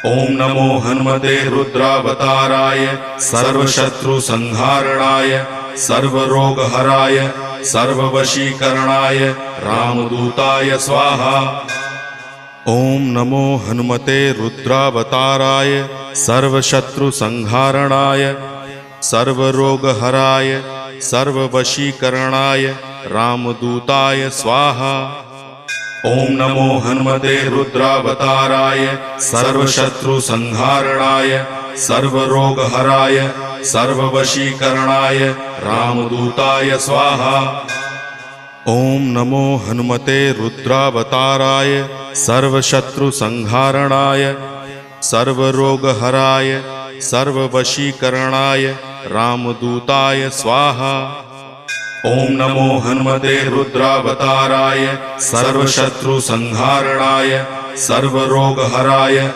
ओम नमो हनुमते रुद्रावताराय सर्वशत्रुसंहारणाय सर्वरोगहराय सर्ववशीकरणाय रामदूताय स्वाहा। ओम नमो हनुमते रुद्रावताराय सर्वशत्रुसंहारणाय सर्वरोगहराय सर्ववशीकरणाय रामदूताय स्वाहा। ओम नमो हनुमते रुद्रावताराय सर्वशत्रुसंहारणाय सर्वरोगहराय सर्ववशीकरणाय रामदूताय स्वाहा। ओम नमो हनुमते रुद्रावताराय सर्वशत्रुसंहारणाय सर्वरोगहराय सर्ववशीकरणाय रामदूताय स्वाहा। ओम नमो हनुमते रुद्रावताराय सर्वशत्रुसंहारणाय सर्वरोगहराय